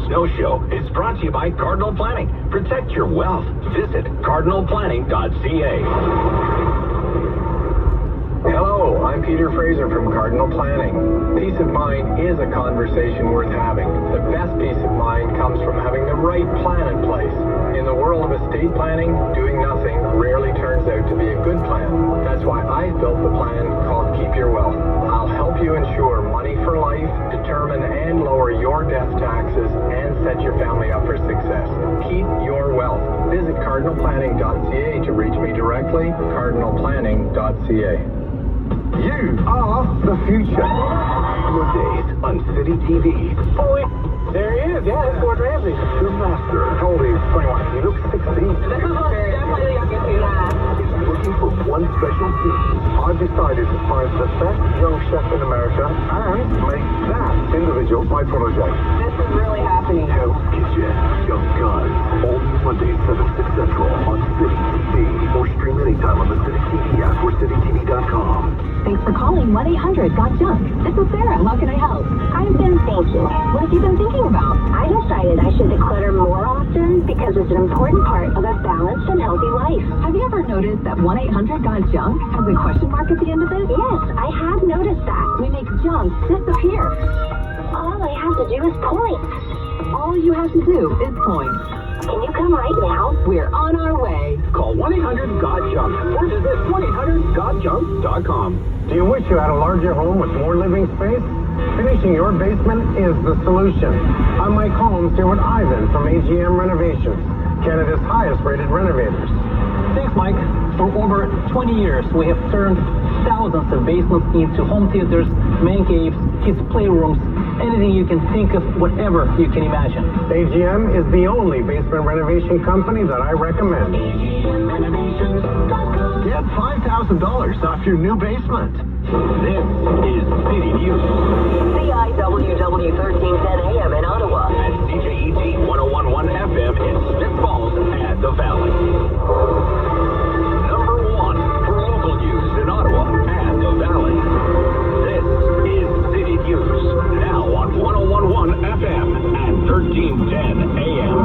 Snow Show is brought to you by Cardinal Planning. Protect your wealth. Visit cardinalplanning.ca. Hello, I'm Peter Fraser from Cardinal Planning. Peace of mind is a conversation worth having. The best peace of mind comes from having the right plan in place. In the world of estate planning, doing nothing rarely turns out to be a good plan. That's why I built the plan called Keep Your Wealth. I'll help you ensure money for life, determine and lower your death taxes, and set your family up for success. Keep your wealth. Visit cardinalplanning.ca to reach me directly, cardinalplanning.ca. You are the future. Mondays on City TV. Oh, there he is. Yeah, it's Woodroffe. The master. How old are you? 21. He looks 16. This is definitely the youngest you have. Is looking for one special thing. I've decided to find the best young chef in America and make that individual my protege. This is really happening. Hell's Kitchen. Young Guns. All new Mondays, 7, 6 Central on City TV. Or stream anytime on the City TV app or citytv.com. Thanks for calling 1-800-GOT-JUNK. This is Sarah. How can I help? I've been thinking. What have you been thinking about? I decided I should declutter more often because it's an important part of a balanced and healthy life. Have you ever noticed that 1-800-GOT-JUNK has a question mark at the end of it? Yes, I have noticed that. We make junk disappear. All I have to do is point. All you have to do is point. Can you come right now? We're on our way. Call 1-800-GOT-JUNK or visit 1-800-GOT-JUNK.com. Do you wish you had a larger home with more living space? Finishing your basement is the solution. I'm Mike Holmes here with Ivan from AGM Renovations, Canada's highest rated renovators. Thanks, Mike. For over 20 years, we have turned thousands of basements into home theaters, man caves, kids' playrooms, anything you can think of, whatever you can imagine. AGM is the only basement renovation company that I recommend. Get $5,000 off your new basement. This is City News. CIWW 1310 AM in Ottawa. At CJET 1011 FM in Smith Falls and the Valley. Number 1 for local news in Ottawa and the Valley. This is City News. Now on 1011 FM and 1310 AM.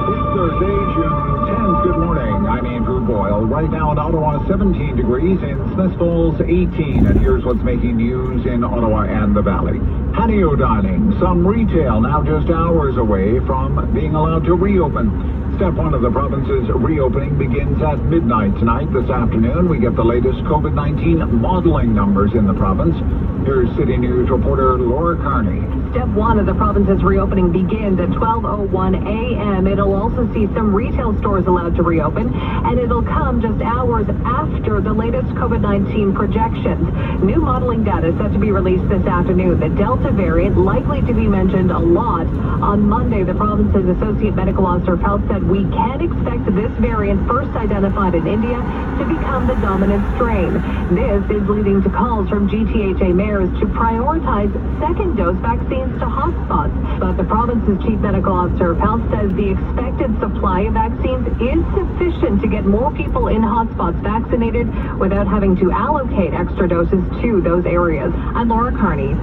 It's Thursday, June 10th. Good morning. I'm Andrew Boyle. Right now in Ottawa, 17 degrees. In Smith Falls, 18. And here's what's making news in Ottawa and the Valley. Patio dining. Some retail now just hours away from being allowed to reopen. Step 1 of the province's reopening begins at midnight tonight. This afternoon, we get the latest COVID-19 modeling numbers in the province. Here's City News reporter Laura Carney. Step 1 of the province's reopening begins at 12:01 a.m. It'll also see some retail stores allowed to reopen, and it'll come just hours after the latest COVID-19 projections. New modeling data is set to be released this afternoon. The Delta variant likely to be mentioned a lot. On Monday, the province's Associate Medical Officer of Health said we can expect this variant, first identified in India, to become the dominant strain. This is leading to calls from GTHA mayors to prioritize second-dose vaccines to hotspots. But the province's Chief Medical Officer of Health says the expected supply of vaccines is sufficient to get more people in hotspots vaccinated without having to allocate extra doses to those areas. I'm Laura Carney.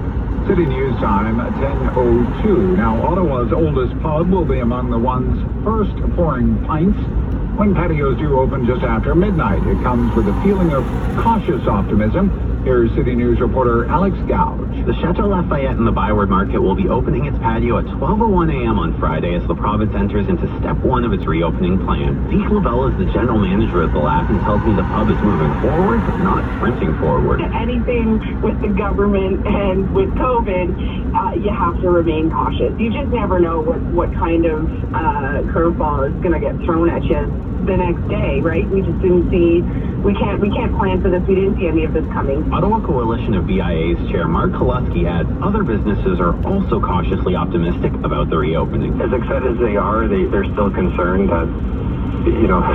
City News time, 10:02. Now, Ottawa's oldest pub will be among the ones first pouring pints when patios do open just after midnight. It comes with a feeling of cautious optimism. Here's City News reporter Alex Gouge. The Chateau Lafayette in the Byward Market will be opening its patio at 12:01 a.m. on Friday as the province enters into step 1 of its reopening plan. Deke Lavelle is the general manager of the LAF and tells me the pub is moving forward, not sprinting forward. Anything with the government and with COVID, you have to remain cautious. You just never know what kind of curveball is going to get thrown at you the next day, right? We just didn't see. We can't plan for this. We didn't see any of this coming. Ottawa Coalition of BIA's chair Mark Koleski adds other businesses are also cautiously optimistic about the reopening. As excited as they are, they're still concerned that,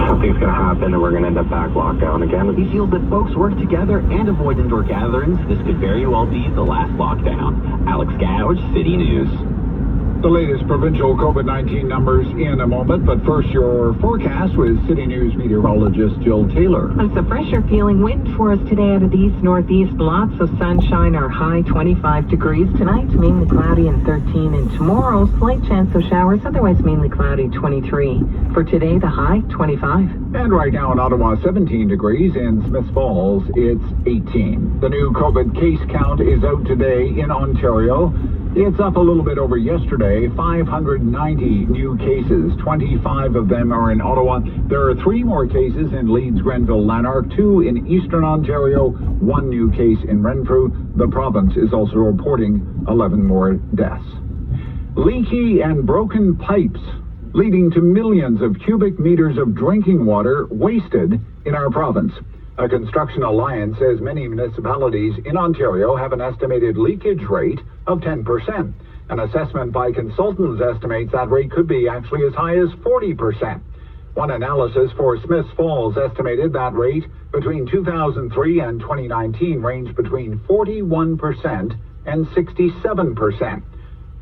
something's going to happen and we're going to end up back locked down again. He feels that folks work together and avoid indoor gatherings. This could very well be the last lockdown. Alex Gouge, City News. The latest provincial COVID-19 numbers in a moment, but first your forecast with City News meteorologist Jill Taylor. It's a fresher feeling wind for us today out of the east-northeast. Lots of sunshine, our high 25 degrees. Tonight, mainly cloudy and 13. And tomorrow, slight chance of showers, otherwise mainly cloudy, 23. For today, the high, 25. And right now in Ottawa, 17 degrees. In Smiths Falls, it's 18. The new COVID case count is out today in Ontario. It's up a little bit over yesterday, 590 new cases. 25 of them are in Ottawa. There are 3 more cases in Leeds, Grenville, Lanark, 2 in Eastern Ontario, 1 new case in Renfrew. The province is also reporting 11 more deaths. Leaky and broken pipes leading to millions of cubic meters of drinking water wasted in our province. A construction alliance says many municipalities in Ontario have an estimated leakage rate of 10%. An assessment by consultants estimates that rate could be actually as high as 40%. One analysis for Smiths Falls estimated that rate between 2003 and 2019 ranged between 41% and 67%.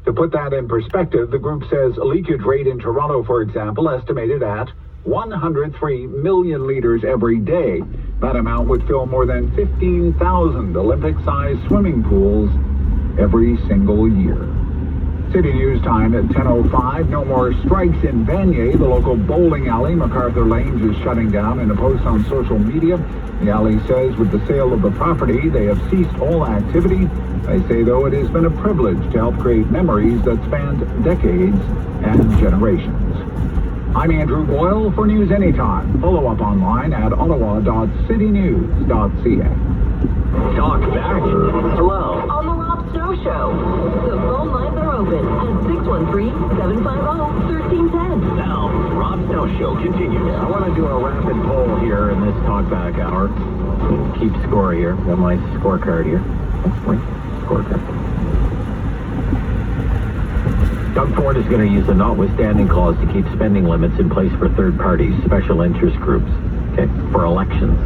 To put that in perspective, the group says a leakage rate in Toronto, for example, estimated at 103 million liters every day. That amount would fill more than 15,000 Olympic-sized swimming pools every single year. City News time at 10:05. No more strikes in Vanier. The local bowling alley, MacArthur Lanes, is shutting down. In a post on social media, the alley says with the sale of the property, they have ceased all activity. They say, though, it has been a privilege to help create memories that spanned decades and generations. I'm Andrew Boyle for News Anytime. Follow up online at ottawa.citynews.ca. Talk back. Hello. On the Rob Snow Show. The phone lines are open at 613-750-1310. Now, Rob Snow Show continues. I want to do a rapid poll here in this talkback hour. Keep score here. Got my scorecard here. That's my scorecard. Doug Ford is going to use the notwithstanding clause to keep spending limits in place for third parties, special interest groups, okay, for elections.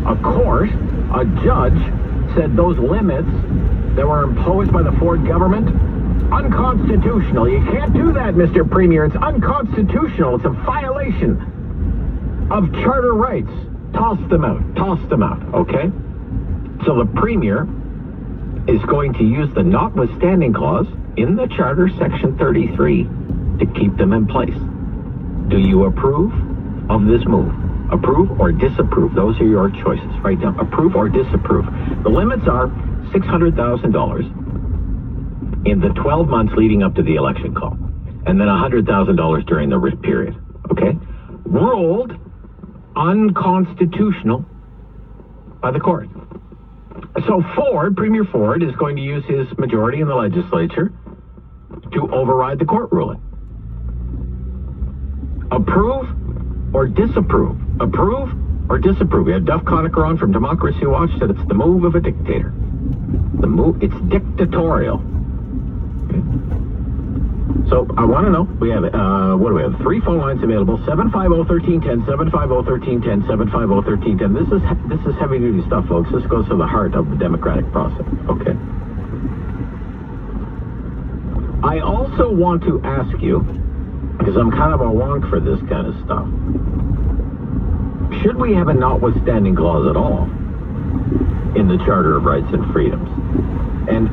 Of course, a judge said those limits that were imposed by the Ford government, unconstitutional. You can't do that, Mr. Premier. It's unconstitutional. It's a violation of charter rights. Toss them out. Toss them out, okay? So the Premier is going to use the notwithstanding clause in the Charter, Section 33, to keep them in place. Do you approve of this move? Approve or disapprove? Those are your choices. Right now, approve or disapprove. The limits are $600,000 in the 12 months leading up to the election call, and then $100,000 during the writ period. Okay? Ruled unconstitutional by the court. So Premier Ford is going to use his majority in the legislature to override the court ruling. Approve or disapprove? Approve or disapprove? We had Duff Conacher on from Democracy Watch said it's the move of a dictator. It's dictatorial. Okay. So I want to know, we have, what do we have? 3 phone lines available, 750-1310, 750-1310, 750-1310. This is heavy-duty stuff, folks. This goes to the heart of the democratic process, okay? I also want to ask you, because I'm kind of a wonk for this kind of stuff, should we have a notwithstanding clause at all in the Charter of Rights and Freedoms? And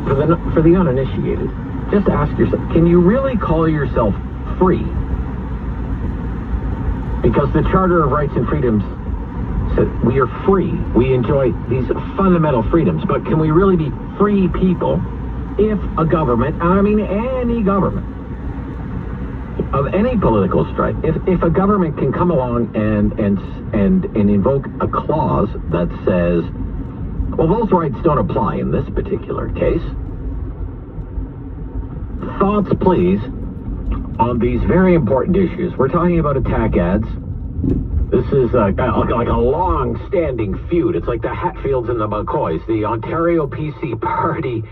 for the uninitiated, just ask yourself, can you really call yourself free? Because the Charter of Rights and Freedoms said we are free. We enjoy these fundamental freedoms. But can we really be free people if a government, and I mean any government, of any political stripe, if a government can come along and invoke a clause that says, well, those rights don't apply in this particular case. Thoughts, please, on these very important issues. We're talking about attack ads. This is like a long-standing feud. It's like the Hatfields and the McCoys, the Ontario PC Party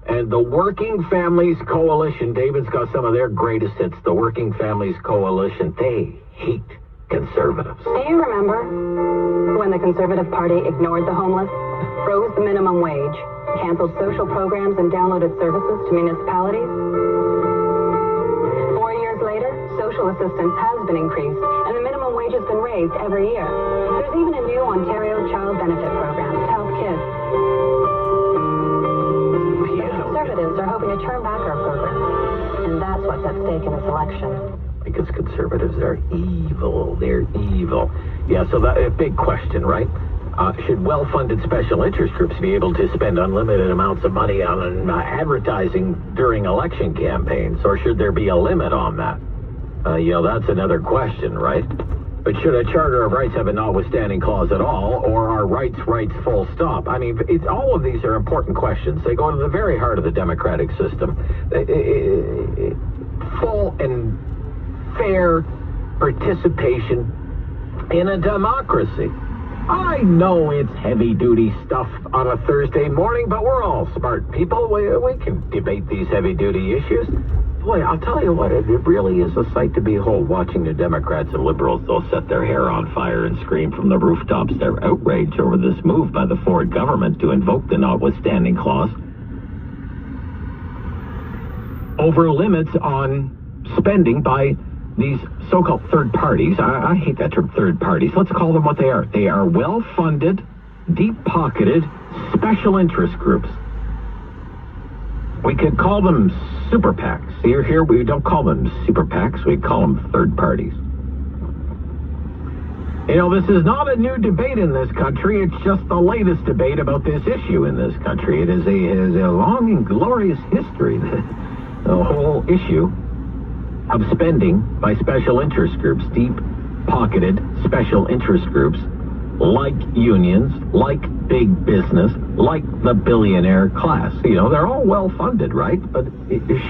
and the Working Families Coalition. David's got some of their greatest hits. The Working Families Coalition. They hate conservatives. Do you remember when the Conservative Party ignored the homeless, froze the minimum wage, canceled social programs and downloaded services to municipalities. 4 years later, social assistance has been increased, and the minimum wage has been raised every year. There's even a new Ontario Child Benefit Program to help kids. Conservatives are hoping to turn back our program, and that's what's at stake in this election. Because conservatives are evil. They're evil. Yeah, so that a big question, right? Should well-funded special interest groups be able to spend unlimited amounts of money on advertising during election campaigns, or should there be a limit on that? That's another question, right? But should a Charter of Rights have a notwithstanding clause at all, or are rights full stop? I mean, all of these are important questions. They go to the very heart of the democratic system. Full and fair participation in a democracy. I know it's heavy-duty stuff on a Thursday morning, but we're all smart people. We can debate these heavy-duty issues. Boy, I'll tell you what, it really is a sight to behold watching the Democrats and Liberals. They'll set their hair on fire and scream from the rooftops their outrage over this move by the Ford government to invoke the notwithstanding clause over limits on spending by these so-called third parties. I hate that term, third parties. Let's call them what they are. They are well-funded, deep-pocketed special interest groups. We could call them super PACs. Here we don't call them super PACs, we call them third parties. This is not a new debate in this country. It's just the latest debate about this issue in this country. It is a long and glorious history, the whole issue of spending by special interest groups, deep-pocketed special interest groups, like unions, like big business, like the billionaire class. They're all well-funded, right? But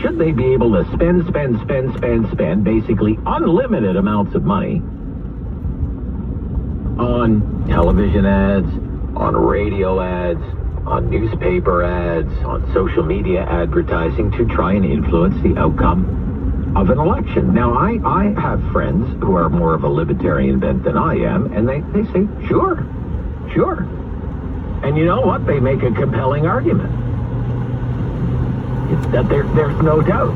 should they be able to spend basically unlimited amounts of money on television ads, on radio ads, on newspaper ads, on social media advertising to try and influence the outcome of an election? Now, I have friends who are more of a libertarian bent than I am, and they say, sure. And you know what? They make a compelling argument. That there's no doubt.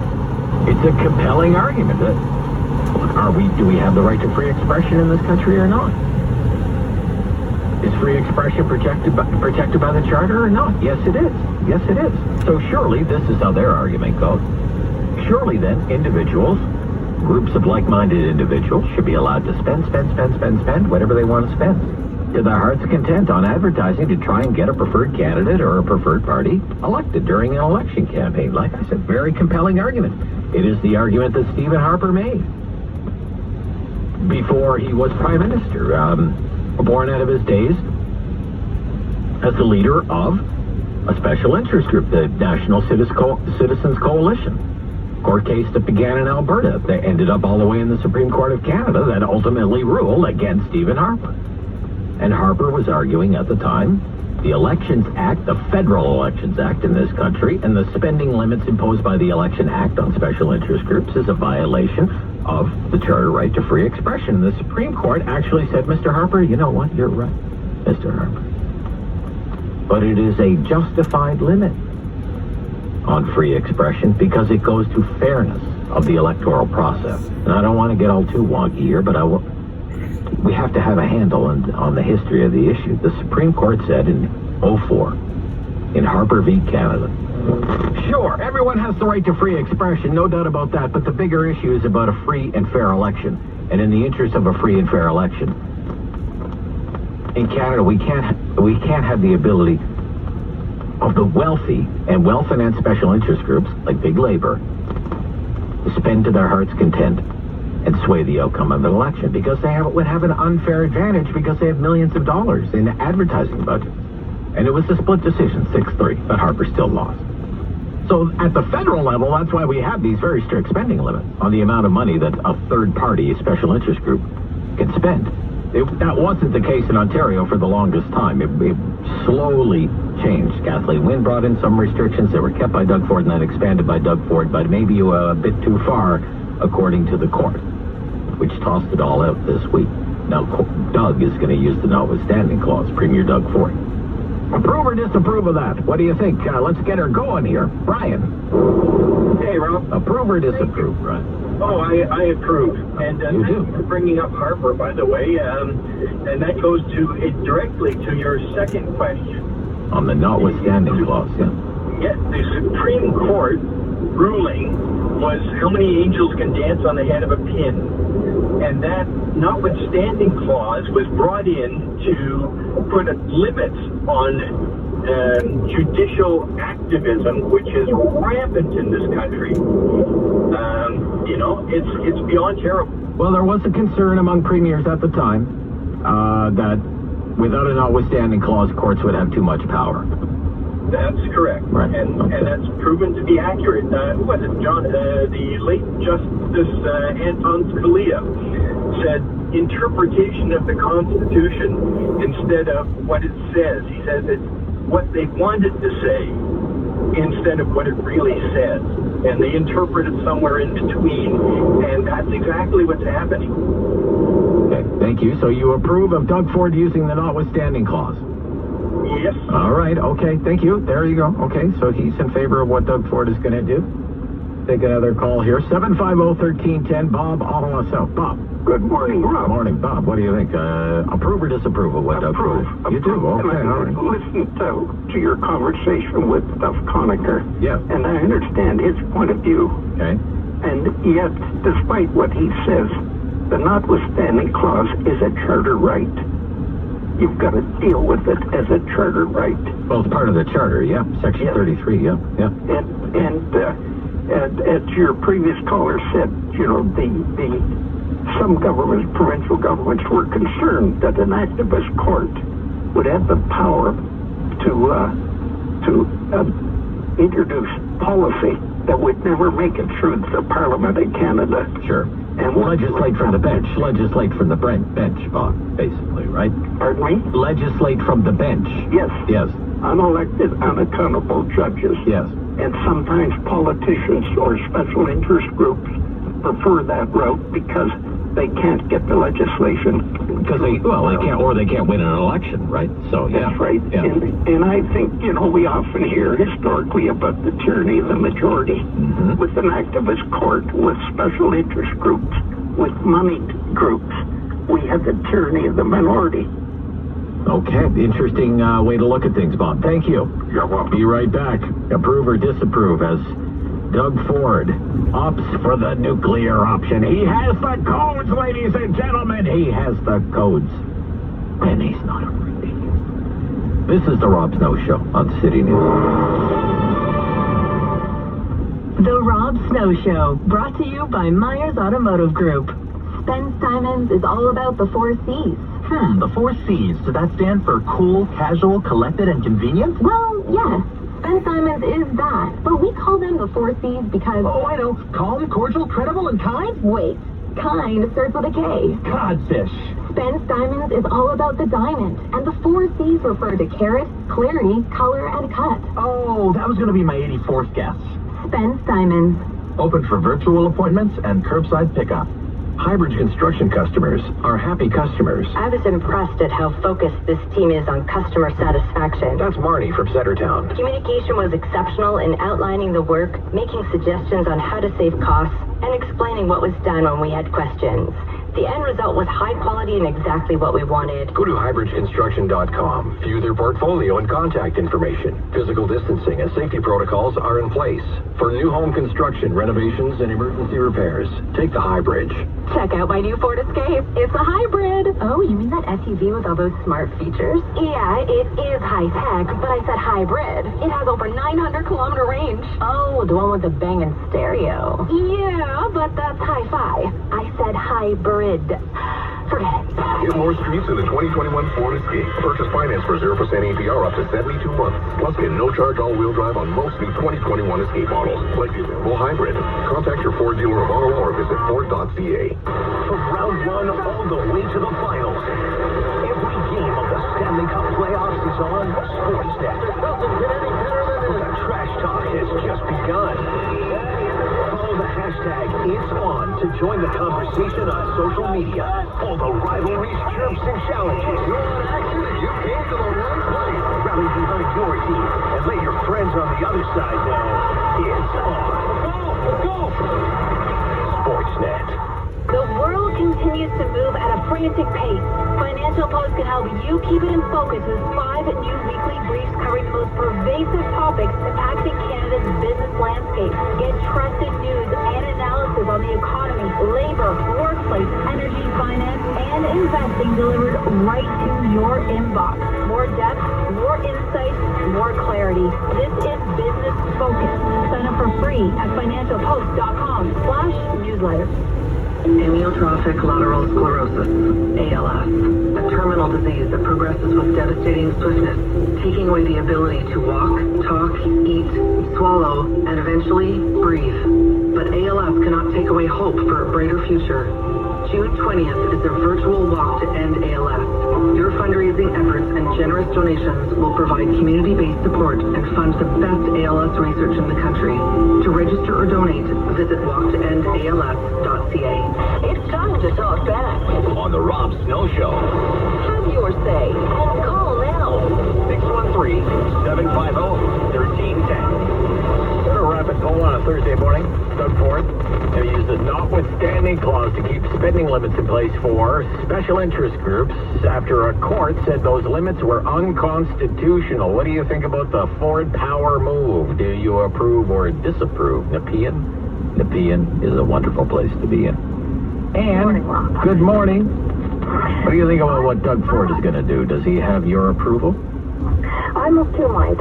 It's a compelling argument. Do we have the right to free expression in this country or not? Is free expression protected by the Charter or not? Yes, it is. Yes, it is. So surely this is how their argument goes. Surely then, individuals, groups of like-minded individuals, should be allowed to spend whatever they want to spend to their heart's content on advertising to try and get a preferred candidate or a preferred party elected during an election campaign. Like I said, very compelling argument. It is the argument that Stephen Harper made before he was Prime Minister, born out of his days as the leader of a special interest group, the National Citizens Coalition. Court case that began in Alberta. They ended up all the way in the Supreme Court of Canada that ultimately ruled against Stephen Harper. And Harper was arguing at the time the Elections Act, the Federal Elections Act in this country, and the spending limits imposed by the Election Act on special interest groups is a violation of the Charter right to free expression. And the Supreme Court actually said, Mr. Harper, you know what? You're right, Mr. Harper. But it is a justified limit on free expression because it goes to fairness of the electoral process. And I don't want to get all too wonky here, but we have to have a handle on the history of the issue. The Supreme Court said in 2004, in Harper v. Canada, sure, everyone has the right to free expression, no doubt about that, but the bigger issue is about a free and fair election. And in the interest of a free and fair election, in Canada, we can't have the ability of the wealthy and well-financed special interest groups, like Big Labor, to spend to their heart's content and sway the outcome of an election because they would have an unfair advantage because they have millions of dollars in advertising budget. And it was a split decision, 6-3, but Harper still lost. So at the federal level, that's why we have these very strict spending limits on the amount of money that a third party, a special interest group, can spend. That wasn't the case in Ontario for the longest time. It slowly changed. Kathleen Wynne brought in some restrictions that were kept by Doug Ford and then expanded by Doug Ford, but maybe a bit too far, according to the court, which tossed it all out this week. Now, Doug is going to use the notwithstanding clause, Premier Doug Ford. Approve or disapprove of that? What do you think? Let's get her going here. Brian. Hey, Rob. Approve or disapprove, Brian? Oh, I approve. And You do? thanks for bringing up Harper, by the way. And that goes directly to your second question. On the notwithstanding clause, yeah. Yeah, the Supreme Court ruling was how many angels can dance on the head of a pin. And that notwithstanding clause was brought in to put limits on judicial activism, which is rampant in this country. It's beyond terrible. Well, there was a concern among premiers at the time that without a notwithstanding clause, courts would have too much power. That's correct. Right. And that's proven to be accurate. Who was it, John? The late Justice Anton Scalia said interpretation of the Constitution instead of what it says. He says it's what they wanted to say instead of what it really says. And they interpret it somewhere in between. And that's exactly what's happening. Okay, thank you. So you approve of Doug Ford using the notwithstanding clause? Yes. All right, okay, thank you. There you go. Okay, so he's in favor of what Doug Ford is going to do. Take another call here. 750-1310, Bob, Ottawa South. Bob. Good morning, Rob. Morning, Bob. What do you think? Approve or disapprove of what Doug Ford? You do? Okay, all right. Listened to your conversation with Duff Conacher. Yeah. And I understand his point of view. Okay. And yet, despite what he says, the notwithstanding clause is a charter right. You've got to deal with it as a charter right. Well, it's part of the charter, yeah. Section 33, yeah. And as your previous caller said, some governments, provincial governments, were concerned that an activist court would have the power to introduce policy that would never make it through the Parliament of Canada. Sure. And legislate from the bench. Legislate from the bench, Bob, basically, right? Pardon me? Legislate from the bench. Yes. Yes. Unelected, unaccountable judges. Yes. And sometimes politicians or special interest groups prefer that route because they can't get the legislation. Because they can't win an election, right? So, yeah. That's right. Yeah. And I think, we often hear historically about the tyranny of the majority. Mm-hmm. With an activist court, with special interest groups, with moneyed groups, we have the tyranny of the minority. Okay, interesting way to look at things, Bob. Thank you. You're welcome. Be right back. Approve or disapprove as Doug Ford opts for the nuclear option. He has the codes, ladies and gentlemen. He has the codes. And he's not afraid. This is the Rob Snow Show on City News. The Rob Snow Show, brought to you by Myers Automotive Group. Spence Simons is all about the 4 C's. The 4 C's. Does that stand for cool, casual, collected, and convenient? Well, yes. Spence Simons is that. But we call them the 4 C's because... Oh, I know. Calm, cordial, credible, and kind? Wait. Kind starts with a K. Codfish. Spence Diamonds is all about the diamond. And the 4 C's refer to carat, clarity, color, and cut. Oh, that was going to be my 84th guess. Spence Diamonds. Open for virtual appointments and curbside pickup. Highbridge Construction customers are happy customers. I was impressed at how focused this team is on customer satisfaction. That's Marnie from Centertown. Communication was exceptional in outlining the work, making suggestions on how to save costs, and explaining what was done when we had questions. The end result was high quality and exactly what we wanted. Go to highbridgeconstruction.com. View their portfolio and contact information. Physical distancing and safety protocols are in place. For new home construction, renovations, and emergency repairs, take the Highbridge. Check out my new Ford Escape. It's a hybrid. Oh, you mean that SUV with all those smart features? Yeah, it is high-tech, but I said hybrid. It has over 900-kilometer range. Oh, the one with the banging stereo. Yeah, but that's hi-fi. I said hybrid. Forget it. Get more streets in the 2021 Ford Escape. Purchase finance for 0% APR up to 72 months. Plus get no-charge all-wheel drive on most new 2021 Escape models, like the available hybrid. Contact your Ford dealer of Ottawa or visit Ford.ca. From round one all the way to the finals, every game of the Stanley Cup playoffs is on Sportsnet. There doesn't get any better than this. But the trash talk has just begun. Follow the hashtag #It'sOn to join the conversation on social media. All the rivalries, chirps, and challenges. You're on action. You came to the right place. rally behind your team and let your friends on the other side know it's on. Let's go! Sportsnet. The world continues to move at a frantic pace. Financial Post can help you keep it in focus with 5 new weekly briefs covering the most pervasive topics impacting Canada's business landscape. Get trusted news and analysis on the economy, labor, workplace, energy, finance, and investing delivered right to your inbox. More depth, more insight, more clarity. This is Business Focus. Sign up for free at financialpost.com/newsletter. Amyotrophic lateral sclerosis, ALS, a terminal disease that progresses with devastating swiftness, taking away the ability to walk, talk, eat, swallow, and eventually breathe. But ALS cannot take away hope for a brighter future. June 20th is a virtual walk to end ALS. Your fundraising efforts and generous donations will provide community-based support and fund the best ALS research in the country. To register or donate, visit walktoendals.ca. It's time to talk back. On the Rob Snow Show. Have your say and call now. 613-750-1310. Better wrap it all on a Thursday morning. Doug Ford. They use the notwithstanding clause to keep spending limits in place for special interest groups after a court said those limits were unconstitutional. What do you think about the Ford Power move? Do you approve or disapprove? Nepean? Nepean is a wonderful place to be in. And good morning. What do you think about what Doug Ford is going to do? Does he have your approval? I'm of two minds.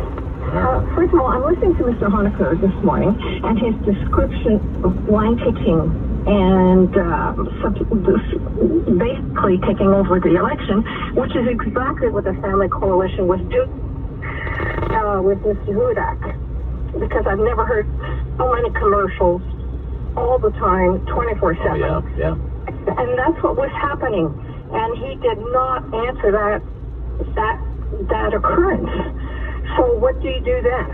First of all, I'm listening to Mr. Honecker this morning and his description of blanketing and basically taking over the election, which is exactly what the Family Coalition was doing with Mr. Hudak. Because I've never heard so many commercials all the time, 24/7. Oh, yeah. And that's what was happening. And he did not answer that occurrence. So what do you do then?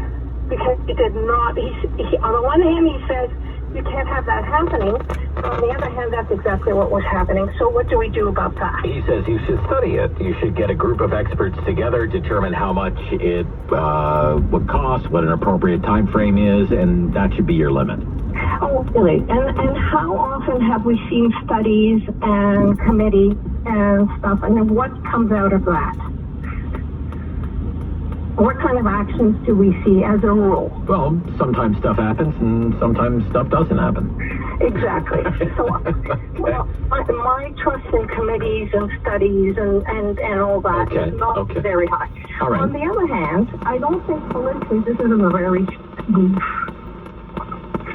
Because he did not, he on the one hand he says you can't have that happening. On the other hand, that's exactly what was happening. So what do we do about that? He says you should study it. You should get a group of experts together, determine how much it would cost, what an appropriate time frame is, and that should be your limit. Oh, really? And how often have we seen studies and committees and stuff, and then what comes out of that? What kind of actions do we see as a rule? Well, sometimes stuff happens and sometimes stuff doesn't happen. Exactly. So, well, my trust in committees and studies and all that is not very high. All right. On the other hand, I don't think politically this is a very goof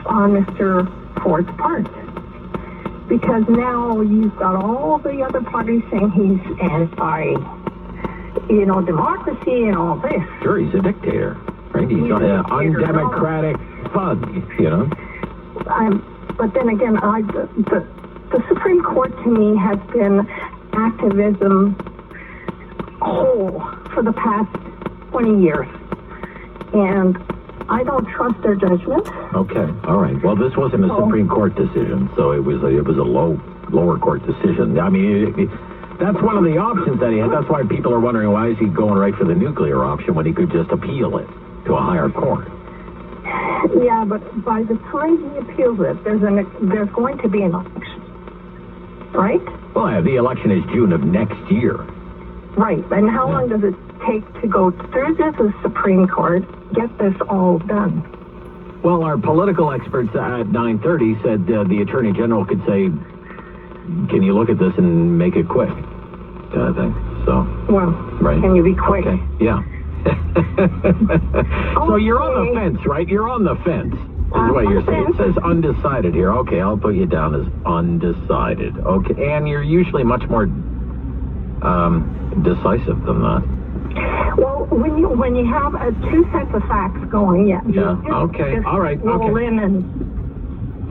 on Mr. Ford's part. Because now you've got all the other parties saying he's democracy and all this. Sure, he's a dictator, right? He's an undemocratic thug, But then again, the Supreme Court to me has been activism whole for the past 20 years. And I don't trust their judgment. Okay, all right. Well, this wasn't a Supreme Court decision, so it was a lower court decision. I mean, that's one of the options that he had. That's why people are wondering, why is he going right for the nuclear option when he could just appeal it to a higher court? Yeah, but by the time he appeals it, there's going to be an election, right? Well, the election is June of next year. Right, and how long does it take to go through the Supreme Court, get this all done? Well, our political experts at 9:30 said the Attorney General could say, can you look at this and make it quick, kind of thing. So, well, right. Can you be quick? Okay. Yeah. So you're on the fence, right? You're on the fence, is what you're saying. It says undecided here. Okay, I'll put you down as undecided. Okay, and you're usually much more decisive than that. Well, when you have two sets of facts going, Okay. All right. Roll in and.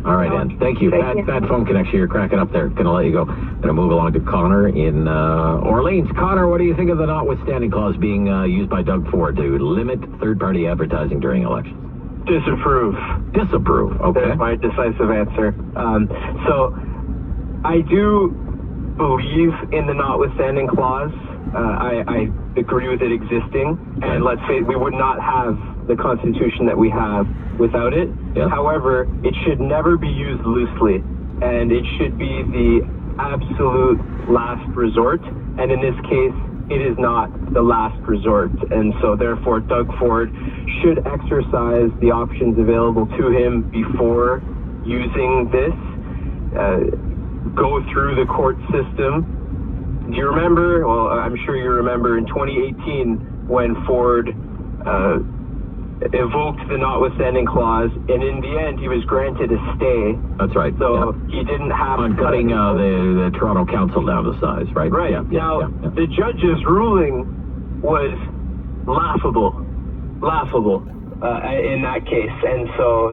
All right, Ann. Thank you. Bad phone connection. You're cracking up there. Gonna let you go. Gonna move along to Connor in Orleans. Connor, what do you think of the notwithstanding clause being used by Doug Ford to limit third-party advertising during elections? Disapprove. Disapprove. Okay. That's my decisive answer. So I do believe in the notwithstanding clause. I agree with it existing, and let's say we would not have the Constitution that we have without it. Yeah. However, it should never be used loosely, and it should be the absolute last resort, and in this case, it is not the last resort, and so therefore Doug Ford should exercise the options available to him before using this, go through the court system. Do you remember, well, I'm sure you remember in 2018 when Ford evoked the notwithstanding clause, and in the end he was granted a stay. That's right. So he didn't have on cutting the Toronto Council down to size, right? Right. Yeah, Now, the judge's ruling was laughable in that case, and so